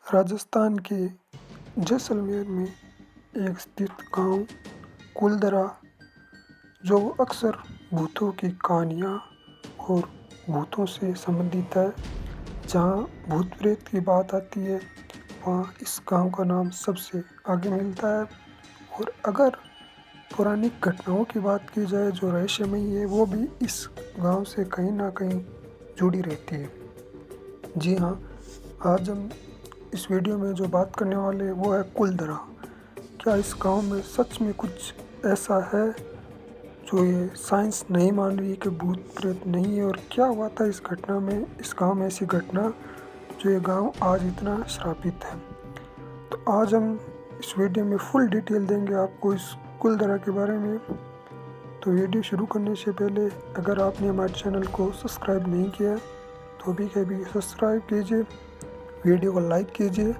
राजस्थान के जैसलमेर में एक स्थित गांव कुलधरा, जो अक्सर भूतों की कहानियाँ और भूतों से संबंधित है। जहाँ भूत प्रेत की बात आती है, वहाँ इस गांव का नाम सबसे आगे मिलता है। और अगर पौराणिक घटनाओं की बात की जाए जो रहस्यमयी है, वो भी इस गांव से कहीं ना कहीं जुड़ी रहती है। जी हाँ, आज हम इस वीडियो में जो बात करने वाले हैं वो है कुलधरा। क्या इस गांव में सच में कुछ ऐसा है जो ये साइंस नहीं मान रही है कि भूत प्रेत नहीं है, और क्या हुआ था इस घटना में, इस गांव में ऐसी घटना जो ये गांव आज इतना श्रापित है। तो आज हम इस वीडियो में फुल डिटेल देंगे आपको इस कुलधरा के बारे में। तो वीडियो शुरू करने से पहले अगर आपने हमारे चैनल को सब्सक्राइब नहीं किया है तो भी सब्सक्राइब कीजिए, वीडियो को लाइक कीजिए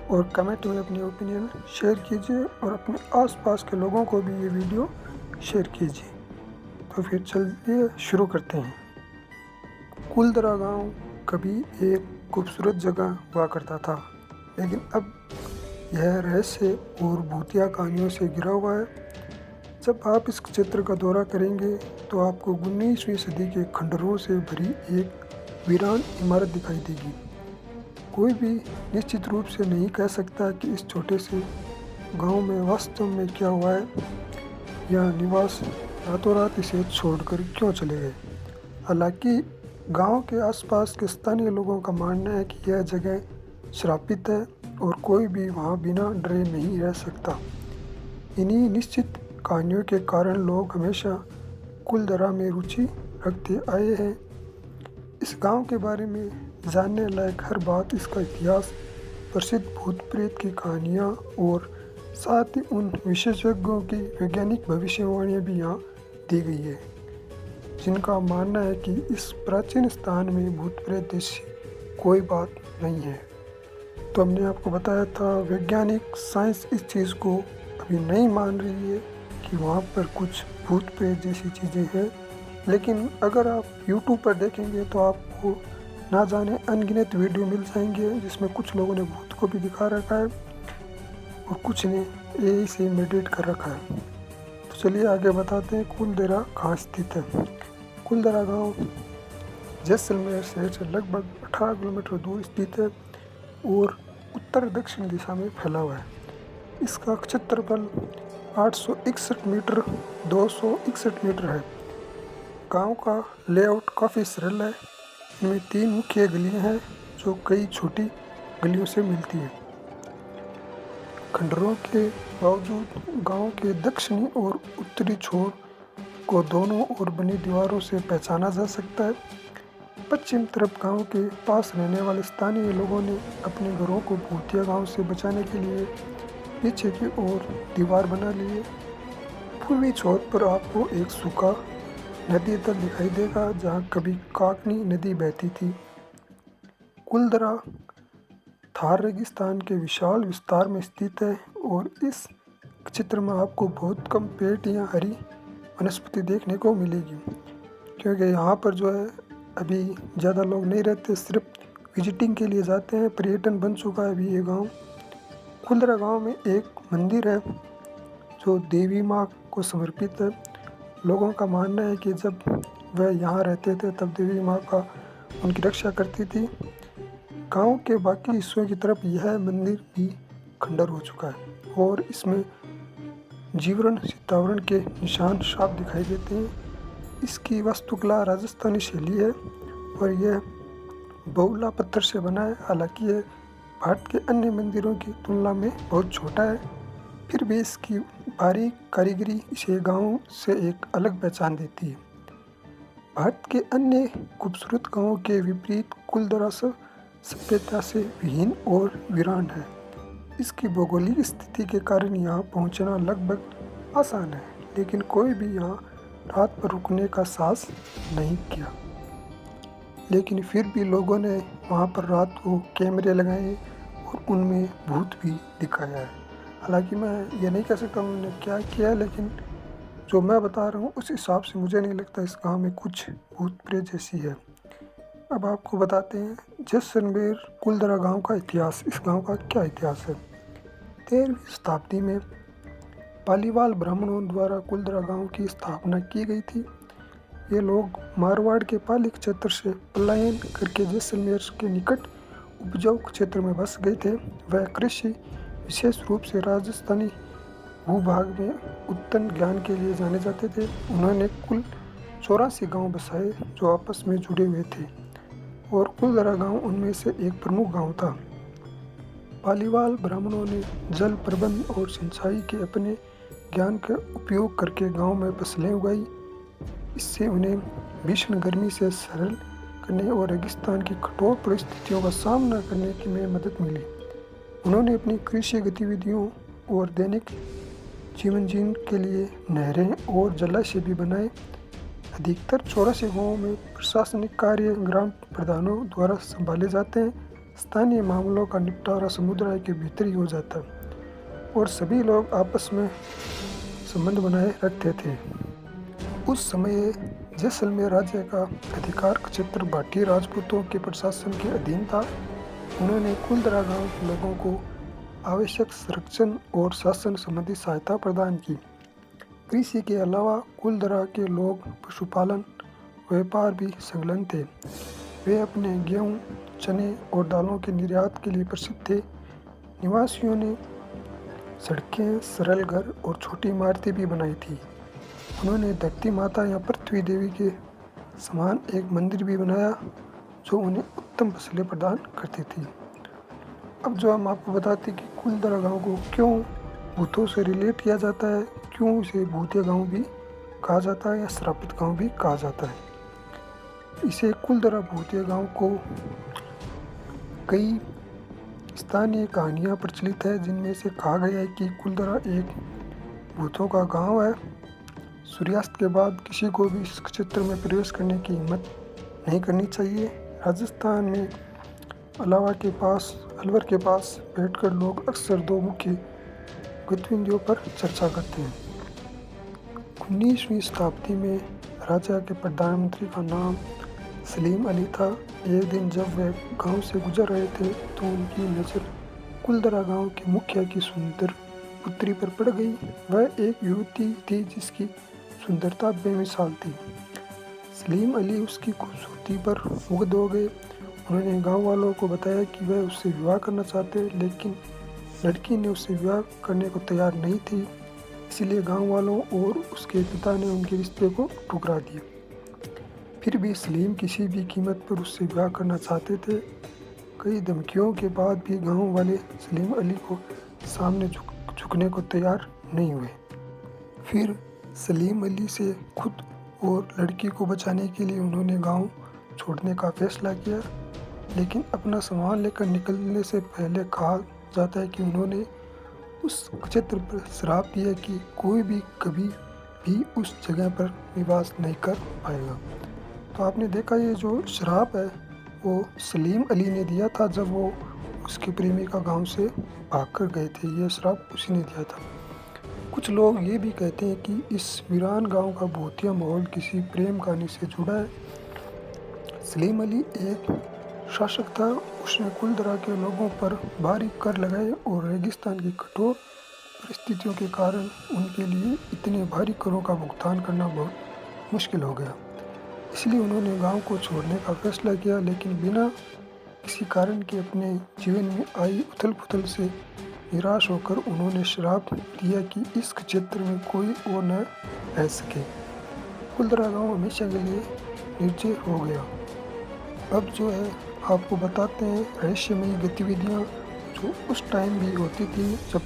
और कमेंट में अपनी ओपिनियन शेयर कीजिए, और अपने आसपास के लोगों को भी ये वीडियो शेयर कीजिए। तो फिर चलिए शुरू करते हैं। कुलधरा गांव कभी एक खूबसूरत जगह हुआ करता था, लेकिन अब यह रहस्य और भूतिया कहानियों से घिरा हुआ है। जब आप इस क्षेत्र का दौरा करेंगे तो आपको 19वीं सदी के खंडरों से भरी एक वीरान इमारत दिखाई देगी। कोई भी निश्चित रूप से नहीं कह सकता कि इस छोटे से गांव में वास्तव में क्या हुआ है, या निवास रातों रात इसे छोड़कर क्यों चले गए। हालांकि गांव के आसपास के स्थानीय लोगों का मानना है कि यह जगह श्रापित है और कोई भी वहां बिना डरे नहीं रह सकता। इन्हीं निश्चित कहानियों के कारण लोग हमेशा कुलधरा में रुचि रखते आए हैं। इस गांव के बारे में जानने लायक हर बात, इसका इतिहास, प्रसिद्ध भूत प्रेत की कहानियाँ और साथ ही उन विशेषज्ञों की वैज्ञानिक भविष्यवाणियाँ भी यहाँ दी गई है, जिनका मानना है कि इस प्राचीन स्थान में भूत प्रेत जैसी कोई बात नहीं है। तो हमने आपको बताया था, वैज्ञानिक साइंस इस चीज़ को अभी नहीं मान रही है कि वहाँ पर कुछ भूत प्रेत जैसी चीज़ें हैं। लेकिन अगर आप YouTube पर देखेंगे तो आपको ना जाने अनगिनत वीडियो मिल जाएंगे, जिसमें कुछ लोगों ने भूत को भी दिखा रखा है और कुछ ने यही से मेडिटेट कर रखा है। तो चलिए आगे बताते हैं कुलधरा कहाँ स्थित है। कुलधरा गांव जैसलमेर शहर से लगभग 18 किलोमीटर दूर स्थित है और उत्तर दक्षिण दिशा में फैला हुआ है। इसका क्षेत्रफल 861 मीटर 261 मीटर है। गांव का लेआउट काफ़ी सरल है। इनमें 3 मुख्य गलियां हैं जो कई छोटी गलियों से मिलती हैं। खंडरों के बावजूद गांव के दक्षिणी और उत्तरी छोर को दोनों ओर बनी दीवारों से पहचाना जा सकता है। पश्चिम तरफ गांव के पास रहने वाले स्थानीय लोगों ने अपने घरों को भूतिया गांव से बचाने के लिए पीछे की ओर दीवार बना ली है। पूर्वी छोर पर आपको एक सूखा नदी तल दिखाई देगा, जहाँ कभी काकनी नदी बहती थी। कुलधरा थार रेगिस्तान के विशाल विस्तार में स्थित है और इस क्षेत्र में आपको बहुत कम पेड़ या हरी वनस्पति देखने को मिलेगी, क्योंकि यहाँ पर जो है अभी ज़्यादा लोग नहीं रहते, सिर्फ विजिटिंग के लिए जाते हैं। पर्यटन बन चुका है अभी ये गांव। कुलधरा गांव में एक मंदिर है जो देवी माँ को समर्पित है। लोगों का मानना है कि जब वह यहाँ रहते थे तब देवी माँ का उनकी रक्षा करती थी। गांव के बाकी हिस्सों की तरफ यह मंदिर भी खंडर हो चुका है और इसमें जीवरण सीतावरण के निशान साफ दिखाई देते हैं। इसकी वास्तुकला राजस्थानी शैली है और यह बहुला पत्थर से बना है। हालांकि यह भारत के अन्य मंदिरों की तुलना में बहुत छोटा है, फिर भी इसकी बारीक कारीगरी इसे गांव से एक अलग पहचान देती है। भारत के अन्य खूबसूरत गांवों के विपरीत कुलधरा सभ्यता से विहीन और वीरान है। इसकी भौगोलिक स्थिति के कारण यहाँ पहुँचना लगभग आसान है, लेकिन कोई भी यहाँ रात पर रुकने का साहस नहीं किया। लेकिन फिर भी लोगों ने वहाँ पर रात को कैमरे लगाए और उनमें भूत भी दिखाया है। हालांकि मैं ये नहीं कह सकता उन्होंने क्या किया, लेकिन जो मैं बता रहा हूँ उस हिसाब से मुझे नहीं लगता इस गांव में कुछ भूत प्रेत जैसी है। अब आपको बताते हैं जैसलमेर कुलदरा गांव का इतिहास। इस गांव का क्या इतिहास है? 13वीं शताब्दी में पालीवाल ब्राह्मणों द्वारा कुलदरा गांव की स्थापना की गई थी। ये लोग मारवाड़ के पाली क्षेत्र से पलायन करके जैसलमेर के निकट उपजाऊ क्षेत्र में बस गए थे। वह कृषि, विशेष रूप से राजस्थानी भूभाग में उत्तम ज्ञान के लिए जाने जाते थे। उन्होंने कुल 84 गांव बसाए जो आपस में जुड़े हुए थे और कुलदरा गांव उनमें से एक प्रमुख गांव था। पालीवाल ब्राह्मणों ने जल प्रबंध और सिंचाई के अपने ज्ञान का उपयोग करके गांव में फसलें उगाई। इससे उन्हें भीषण गर्मी से सरल करने और रेगिस्तान की कठोर परिस्थितियों का सामना करने में मदद मिली। उन्होंने अपनी कृषि गतिविधियों और दैनिक जीवन के लिए नहरें और जलाशय भी बनाए। अधिकतर 84 गांवों में प्रशासनिक कार्य ग्राम प्रधानों द्वारा संभाले जाते हैं। स्थानीय मामलों का निपटारा समुदाय के भीतर ही हो जाता है और सभी लोग आपस में संबंध बनाए रखते थे। उस समय जैसलमेर राज्य का अधिकार क्षेत्र भाटी राजपूतों के प्रशासन के अधीन था। उन्होंने कुलदरा गांव के लोगों को आवश्यक संरक्षण और शासन संबंधी सहायता प्रदान की। कृषि के अलावा कुलदरा के लोग पशुपालन, व्यापार भी संलग्न थे। वे अपने गेहूं, चने और दालों के निर्यात के लिए प्रसिद्ध थे। निवासियों ने सड़कें, सरल घर और छोटी इमारतें भी बनाई थी। उन्होंने धरती माता या पृथ्वी देवी के समान एक मंदिर भी बनाया जो उन्हें उत्तम फसलें प्रदान करती थी। अब जो हम आपको बताते कि कुलदरा गांव को क्यों भूतों से रिलेट किया जाता है, क्यों इसे भूतिया गांव भी कहा जाता है या श्रापित गांव भी कहा जाता है। इसे कुलदरा भूतिया गांव को कई स्थानीय कहानियां प्रचलित है, जिनमें से कहा गया है कि कुलदरा एक भूतों का गांव है। सूर्यास्त के बाद किसी को भी इस क्षेत्र में प्रवेश करने की हिम्मत नहीं करनी चाहिए। राजस्थान में अलवर के पास बैठकर लोग अक्सर दो मुख्य गतिविधियों पर चर्चा करते हैं। 19वीं शताब्दी में राजा के प्रधानमंत्री का नाम सलीम अली था। एक दिन जब वे गांव से गुजर रहे थे तो उनकी नज़र कुलदरा गांव के मुखिया की सुंदर पुत्री पर पड़ गई। वह एक युवती थी जिसकी सुंदरता बेमिसाल थी। सलीम अली उसकी खूबसूरती पर मुग्ध हो गए। उन्होंने गांव वालों को बताया कि वह उससे विवाह करना चाहते, लेकिन लड़की ने उससे विवाह करने को तैयार नहीं थी। इसलिए गांव वालों और उसके पिता ने उनके रिश्ते को ठुकरा दिया। फिर भी सलीम किसी भी कीमत पर उससे विवाह करना चाहते थे। कई धमकियों के बाद भी गांव वाले सलीम अली को सामने झुकने को तैयार नहीं हुए। फिर सलीम अली से खुद और लड़की को बचाने के लिए उन्होंने गांव छोड़ने का फैसला किया, लेकिन अपना सामान लेकर निकलने से पहले कहा जाता है कि उन्होंने उस क्षेत्र पर श्राप दिया कि कोई भी कभी भी उस जगह पर निवास नहीं कर पाएगा। तो आपने देखा ये जो श्राप है वो सलीम अली ने दिया था जब वो उसके प्रेमी का गांव से भागकर गए थे। ये श्राप उसी ने दिया था। कुछ लोग ये भी कहते हैं कि इस वीरान गांव का भूतिया माहौल किसी प्रेम कहानी से जुड़ा है। सलीम अली एक शासक था। उसने कुलदरा के लोगों पर भारी कर लगाए और रेगिस्तान की कठोर परिस्थितियों के कारण उनके लिए इतने भारी करों का भुगतान करना बहुत मुश्किल हो गया। इसलिए उन्होंने गांव को छोड़ने का फैसला किया, लेकिन बिना किसी कारण के अपने जीवन में आई उथल पुथल से निराश होकर उन्होंने श्राप दिया कि इस क्षेत्र में कोई और न रह सके। कुलदरा गांव हमेशा के लिए निर्जय हो गया। अब जो है आपको बताते हैं रहस्यमयी गतिविधियां जो उस टाइम भी होती थी जब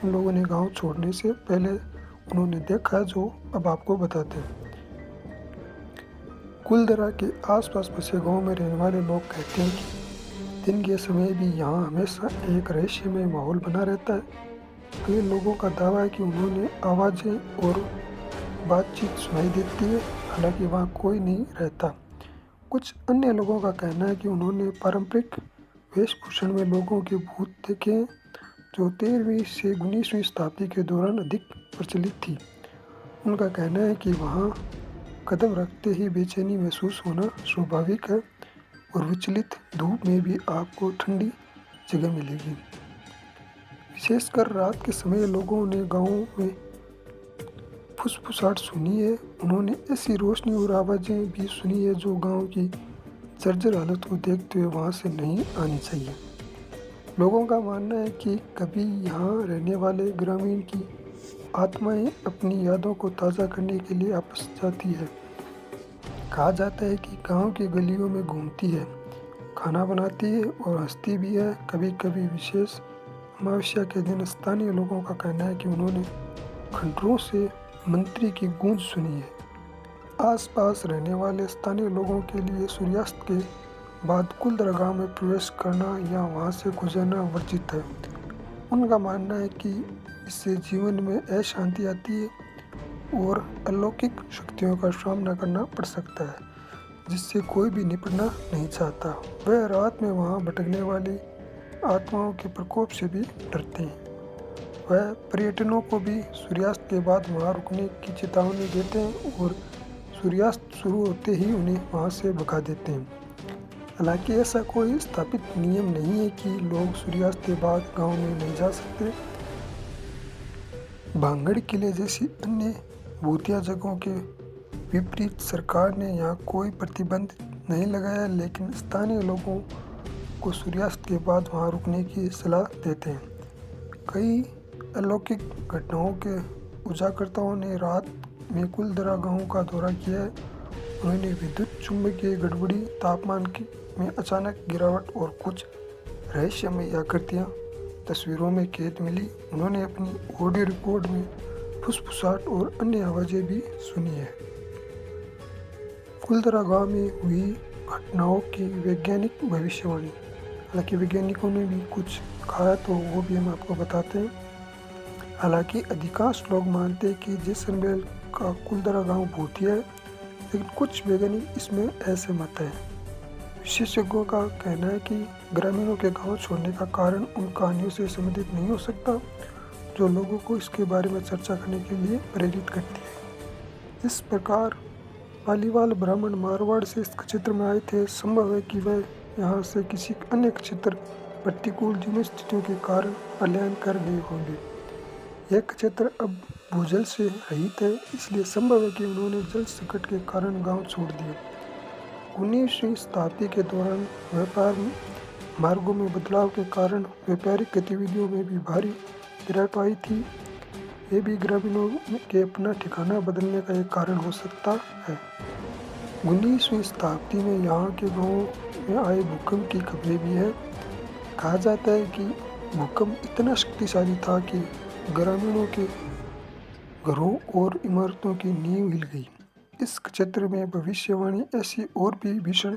उन लोगों ने गांव छोड़ने से पहले उन्होंने देखा, जो अब आपको बताते हैं। कुलदरा के आसपास बसे गांव में रहने वाले लोग कहते हैं कि दिन के समय भी यहाँ हमेशा एक रहस्यमय माहौल बना रहता है। कई लोगों का दावा है कि उन्होंने आवाज़ें और बातचीत सुनाई देती है, हालांकि वहाँ कोई नहीं रहता। कुछ अन्य लोगों का कहना है कि उन्होंने पारंपरिक वेशभूषण में लोगों के भूत देखे हैं, जो 13वीं से 19वीं शताब्दी के दौरान अधिक प्रचलित थी। उनका कहना है कि वहाँ कदम रखते ही बेचैनी महसूस होना स्वाभाविक है और विचलित धूप में भी आपको ठंडी जगह मिलेगी। विशेषकर रात के समय लोगों ने गाँव में फुसफुसाहट सुनी है। उन्होंने ऐसी रोशनी और आवाज़ें भी सुनी है जो गाँव की जर्जर हालत को देखते हुए वहाँ से नहीं आनी चाहिए। लोगों का मानना है कि कभी यहाँ रहने वाले ग्रामीण की आत्माएं अपनी यादों को ताज़ा करने के लिए वापस जाती है। कहा जाता है कि गांव की गलियों में घूमती है, खाना बनाती है और हंसती भी है। कभी कभी विशेष अमावस्या के दिन स्थानीय लोगों का कहना है कि उन्होंने खंडरों से मंत्री की गूंज सुनी है। आसपास रहने वाले स्थानीय लोगों के लिए सूर्यास्त के बाद कुलदरा गांव में प्रवेश करना या वहां से गुजरना वर्जित है। उनका मानना है कि इससे जीवन में अशांति आती है और अलौकिक शक्तियों का सामना करना पड़ सकता है, जिससे कोई भी निपटना नहीं चाहता। वह रात में वहां भटकने वाली आत्माओं के प्रकोप से भी डरते हैं। वह पर्यटकों को भी सूर्यास्त के बाद वहां रुकने की चेतावनी देते हैं और सूर्यास्त शुरू होते ही उन्हें वहां से भगा देते हैं। हालांकि ऐसा कोई स्थापित नियम नहीं है कि लोग सूर्यास्त के बाद गांव में नहीं जा सकते। भांगड़ किले जैसी अन्य भूतिया जगहों के विपरीत सरकार ने यहाँ कोई प्रतिबंध नहीं लगाया, लेकिन स्थानीय लोगों को सूर्यास्त के बाद वहाँ रुकने की सलाह देते हैं। कई अलौकिक घटनाओं के उजागरताओं ने रात में कुलदरा गांव का दौरा किया है। उन्होंने विद्युत चुंबकीय गड़बड़ी, तापमान में अचानक गिरावट और कुछ रहस्यमय आकृतियाँ तस्वीरों में कैद मिली। उन्होंने अपनी ऑडियो रिकॉर्ड में फुसफुसाहट और अन्य आवाज़ें भी सुनी है। कुलदरा गांव में हुई घटनाओं की वैज्ञानिक भविष्यवाणी। हालांकि वैज्ञानिकों ने भी कुछ कहा है तो वो भी हम आपको बताते हैं। हालांकि अधिकांश लोग मानते हैं कि जैसलमेर का कुलदरा गांव भूतिया है, लेकिन कुछ वैज्ञानिक इसमें असहमत है। विशेषज्ञों का कहना है कि ग्रामीणों के गांव छोड़ने का कारण उन कहानियों से संबंधित नहीं हो सकता जो लोगों को इसके बारे में चर्चा करने के लिए प्रेरित करती है। इस प्रकार पालीवाल ब्राह्मण मारवाड़ से इस क्षेत्र में आए थे। संभव है कि वह यहाँ से किसी अन्य क्षेत्र प्रतिकूल जीवन स्थितियों के कारण पलायन कर गए होंगे। यह क्षेत्र अब भूजल से रहित है, इसलिए संभव है कि उन्होंने जल संकट के कारण गांव छोड़ दिया। 19वीं शताब्दी के दौरान व्यापार मार्गों में बदलाव के कारण व्यापारिक गतिविधियों में भी भारी गिरावट आई थी। ये भी ग्रामीणों के अपना ठिकाना बदलने का एक कारण हो सकता है। 19वीं शताब्दी में यहाँ के गांवों में आए भूकंप की खबरें भी है। कहा जाता है कि भूकंप इतना शक्तिशाली था कि ग्रामीणों के घरों और इमारतों की नींव हिल गई। इस क्षेत्र में भविष्यवाणी ऐसी और भी भीषण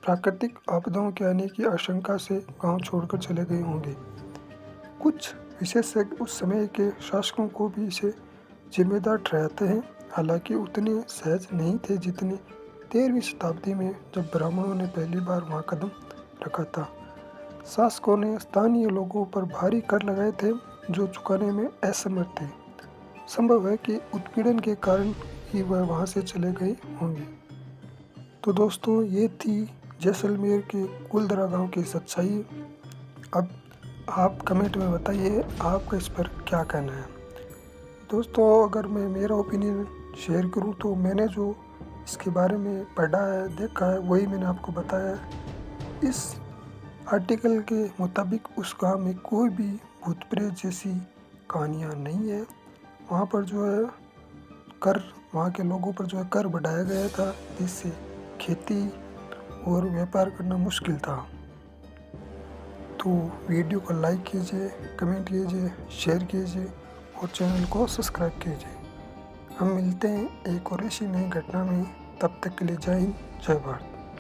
प्राकृतिक आपदाओं के आने की आशंका से गांव छोड़कर चले गए होंगे। कुछ विशेषज्ञ उस समय के शासकों को भी इसे जिम्मेदार ठहराते हैं, हालांकि उतने सहज नहीं थे जितने 13वीं शताब्दी में जब ब्राह्मणों ने पहली बार वहां कदम रखा था। शासकों ने स्थानीय लोगों पर भारी कर लगाए थे जो चुकाने में असमर्थ थे। संभव है कि उत्पीड़न के कारण ही वह वहां से चले गए होंगे। तो दोस्तों, ये थी जैसलमेर के कुलदरा गांव की सच्चाई। अब आप कमेंट में बताइए आपका इस पर क्या कहना है। दोस्तों, अगर मैं मेरा ओपिनियन शेयर करूं तो मैंने जो इसके बारे में पढ़ा है, देखा है, वही मैंने आपको बताया है। इस आर्टिकल के मुताबिक उस गांव में कोई भी भूत प्रेत जैसी कहानियाँ नहीं है। वहाँ पर जो है वहाँ के लोगों पर जो है कर बढ़ाया गया था, जिससे खेती और व्यापार करना मुश्किल था। तो वीडियो को लाइक कीजिए, कमेंट कीजिए, शेयर कीजिए और चैनल को सब्सक्राइब कीजिए। हम मिलते हैं एक और ऐसी नई घटना में। तब तक के लिए जय हिंद, जय भारत।